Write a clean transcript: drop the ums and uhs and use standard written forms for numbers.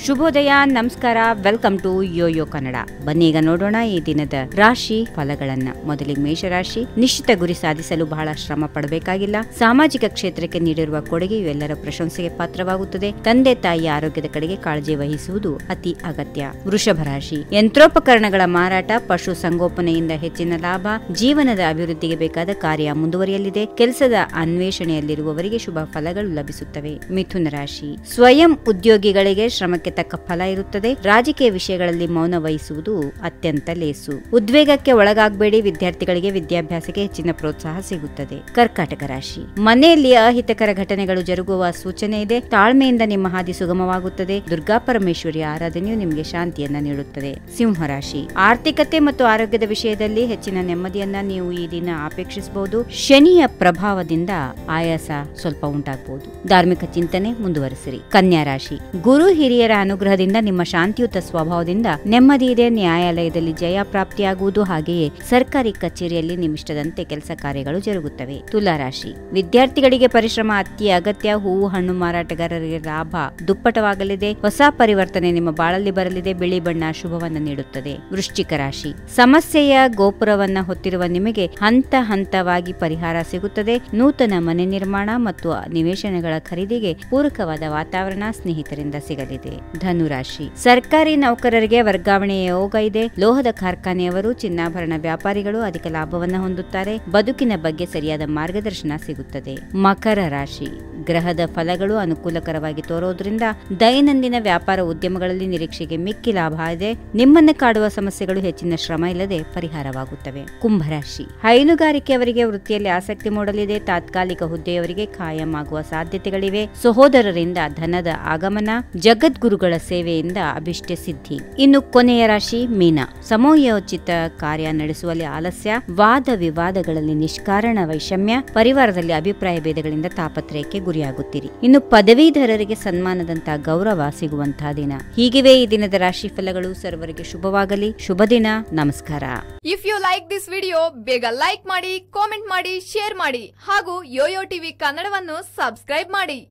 ಶುಭೋದಯ, ನಮಸ್ಕಾರ, welcome to Yoyo Kannada. ಬನ್ನಿ ಈಗ ನೋಡೋಣ ಈ ದಿನದ ರಾಶಿ ಫಲಗಳನ್ನ. ಮೊದಲಿಗೆ ಮೇಷರಾಶಿ. ನಿಶ್ಚಿತ ಗುರಿ ಸಾಧಿಸಲು ಬಹಳ ಶ್ರಮ ಪಡಬೇಕಾಗಿಲ್ಲ. ಸಾಮಾಜಿಕ ಕ್ಷೇತ್ರಕ್ಕೆ ನೀಡಿರುವ ಕೊಡುಗೆಯು ಎಲ್ಲರ ಪ್ರಶಂಸೆಗೆ ಪಾತ್ರವಾಗುತ್ತದೆ. ತಂದೆ ತಾಯಿಯ ಆರೋಗ್ಯದ ಕಡೆಗೆ ಕಾಳಜಿ ವಹಿಸುವುದು ಅತಿ ಅಗತ್ಯ. ವೃಷಭ ರಾಶಿ. ಯಂತ್ರೋಪಕರಣಗಳ ಮಾರಾಟ, ಪಶು ಸಂಗೋಪನೆಯಿಂದ ಹೆಚ್ಚಿನ ಲಾಭ, ಜೀವನದ ಅಭಿವೃದ್ಧಿಗೆ ಬೇಕಾದ ಕಾರ್ಯ ಮುಂದುವರಿಯಲಿದೆ. ಕೆಲಸದ ಅನ್ವೇಷಣೆಯಲ್ಲಿರುವವರಿಗೆ ಶುಭ ಫಲಗಳು ಲಭಿಸುತ್ತವೆ. ಮಿಥುನ ರಾಶಿ. ಸ್ವಯಂ ಉದ್ಯೋಗಿಗಳಿಗೆ ಶ್ರಮಕ್ಕೆ ತಕ್ಕ ಫಲ ಇರುತ್ತದೆ. ರಾಜಕೀಯ ವಿಷಯಗಳಲ್ಲಿ ಮೌನ ವಹಿಸುವುದು ಅತ್ಯಂತ ಲೇಸು. ಉದ್ವೇಗಕ್ಕೆ ಒಳಗಾಗಬೇಡಿ. ವಿದ್ಯಾರ್ಥಿಗಳಿಗೆ ವಿದ್ಯಾಭ್ಯಾಸಕ್ಕೆ ಹೆಚ್ಚಿನ ಪ್ರೋತ್ಸಾಹ ಸಿಗುತ್ತದೆ. ಕರ್ಕಾಟಕ ರಾಶಿ. ಮನೆಯಲ್ಲಿ ಅಹಿತಕರ ಘಟನೆಗಳು ಜರುಗುವ ಸೂಚನೆ ಇದೆ. ತಾಳ್ಮೆಯಿಂದ ನಿಮ್ಮ ಹಾದಿ ಸುಗಮವಾಗುತ್ತದೆ. ದುರ್ಗಾ ಪರಮೇಶ್ವರಿಯ ಆರಾಧನೆಯು ನಿಮಗೆ ಶಾಂತಿಯನ್ನ ನೀಡುತ್ತದೆ. ಸಿಂಹರಾಶಿ. ಆರ್ಥಿಕತೆ ಮತ್ತು ಆರೋಗ್ಯದ ವಿಷಯದಲ್ಲಿ ಹೆಚ್ಚಿನ ನೆಮ್ಮದಿಯನ್ನ ನೀವು ಈ ದಿನ ಅಪೇಕ್ಷಿಸಬಹುದು. ಶನಿಯ ಪ್ರಭಾವದಿಂದ ಆಯಾಸ ಸ್ವಲ್ಪ ಉಂಟಾಗಬಹುದು. ಧಾರ್ಮಿಕ ಚಿಂತನೆ ಮುಂದುವರಿಸಿರಿ. ಕನ್ಯಾ ರಾಶಿ. ಗುರು ಹಿರಿಯರ ಅನುಗ್ರಹದಿಂದ ನಿಮ್ಮ ಶಾಂತಿಯುತ ಸ್ವಭಾವದಿಂದ ನೆಮ್ಮದಿ ಇದೆ. ನ್ಯಾಯಾಲಯದಲ್ಲಿ ಜಯ ಪ್ರಾಪ್ತಿಯಾಗುವುದು, ಹಾಗೆಯೇ ಸರ್ಕಾರಿ ಕಚೇರಿಯಲ್ಲಿ ನಿಮ್ಮಿಷ್ಟದಂತೆ ಕೆಲಸ ಕಾರ್ಯಗಳು ಜರುಗುತ್ತವೆ. ತುಲಾ ರಾಶಿ. ವಿದ್ಯಾರ್ಥಿಗಳಿಗೆ ಪರಿಶ್ರಮ ಅತಿ ಅಗತ್ಯ. ಹೂವು ಹಣ್ಣು ಮಾರಾಟಗಾರರಿಗೆ ಲಾಭ ದುಪ್ಪಟವಾಗಲಿದೆ. ಹೊಸ ಪರಿವರ್ತನೆ ನಿಮ್ಮ ಬಾಳಲ್ಲಿ ಬರಲಿದೆ. ಬಿಳಿ ಬಣ್ಣ ಶುಭವನ್ನ ನೀಡುತ್ತದೆ. ವೃಶ್ಚಿಕ ರಾಶಿ. ಸಮಸ್ಯೆಯ ಗೋಪುರವನ್ನ ಹೊತ್ತಿರುವ ನಿಮಗೆ ಹಂತ ಹಂತವಾಗಿ ಪರಿಹಾರ ಸಿಗುತ್ತದೆ. ನೂತನ ಮನೆ ನಿರ್ಮಾಣ ಮತ್ತು ನಿವೇಶನಗಳ ಖರೀದಿಗೆ ಪೂರಕವಾದ ವಾತಾವರಣ ಸ್ನೇಹಿತರಿಂದ ಸಿಗಲಿದೆ. ಧನುರಾಶಿ. ಸರ್ಕಾರಿ ನೌಕರರಿಗೆ ವರ್ಗಾವಣೆಯ ಯೋಗ ಇದೆ. ಲೋಹದ ಕಾರ್ಖಾನೆಯವರು, ಚಿನ್ನಾಭರಣ ವ್ಯಾಪಾರಿಗಳು ಅಧಿಕ ಲಾಭವನ್ನ ಹೊಂದುತ್ತಾರೆ. ಬದುಕಿನ ಬಗ್ಗೆ ಸರಿಯಾದ ಮಾರ್ಗದರ್ಶನ ಸಿಗುತ್ತದೆ. ಮಕರ ರಾಶಿ. ಗ್ರಹದ ಫಲಗಳು ಅನುಕೂಲಕರವಾಗಿ ತೋರೋದ್ರಿಂದ ದೈನಂದಿನ ವ್ಯಾಪಾರ ಉದ್ಯಮಗಳಲ್ಲಿ ನಿರೀಕ್ಷೆಗೆ ಮಿಕ್ಕಿ ಲಾಭ ಇದೆ. ನಿಮ್ಮನ್ನು ಕಾಡುವ ಸಮಸ್ಯೆಗಳು ಹೆಚ್ಚಿನ ಶ್ರಮ ಇಲ್ಲದೆ ಪರಿಹಾರವಾಗುತ್ತವೆ. ಕುಂಭರಾಶಿ. ಹೈನುಗಾರಿಕೆಯವರಿಗೆ ವೃತ್ತಿಯಲ್ಲಿ ಆಸಕ್ತಿ ಮೂಡಲಿದೆ. ತಾತ್ಕಾಲಿಕ ಹುದ್ದೆಯವರಿಗೆ ಕಾಯಂ ಆಗುವ ಸಾಧ್ಯತೆಗಳಿವೆ. ಸಹೋದರರಿಂದ ಧನದ ಆಗಮನ, ಜಗದ್ಗುರುಗಳ ಸೇವೆಯಿಂದ ಅಭಿಷ್ಟ ಸಿದ್ಧಿ. ಇನ್ನು ಕೊನೆಯ ರಾಶಿ ಮೀನ. ಸಮಯೋಚಿತ ಕಾರ್ಯ ನಡೆಸುವಲ್ಲಿ ಆಲಸ್ಯ, ವಾದ ವಿವಾದಗಳಲ್ಲಿ ನಿಷ್ಕಾರಣ ವೈಷಮ್ಯ, ಪರಿವಾರದಲ್ಲಿ ಅಭಿಪ್ರಾಯ ಭೇದಗಳಿಂದ ತಾಪತ್ರಯಕ್ಕೆ ಗುರಿಯಾಗುತ್ತೀರಿ. ಇನ್ನು ಪದವೀಧರರಿಗೆ ಸನ್ಮಾನದಂತಹ ಗೌರವ ಸಿಗುವಂತಹ ದಿನ. ಹೀಗಿವೆ ಈ ದಿನದ ರಾಶಿ ಫಲಗಳು. ಸರ್ವರಿಗೆ ಶುಭವಾಗಲಿ. ಶುಭ ದಿನ. ನಮಸ್ಕಾರ. If you like this video, ಬೇಗ ಲೈಕ್ ಮಾಡಿ, ಕಾಮೆಂಟ್ ಮಾಡಿ, ಶೇರ್ ಮಾಡಿ ಹಾಗೂ ಯೋಯೋ ಟಿವಿ ಕನ್ನಡವನ್ನು ಸಬ್ಸ್ಕ್ರೈಬ್ ಮಾಡಿ.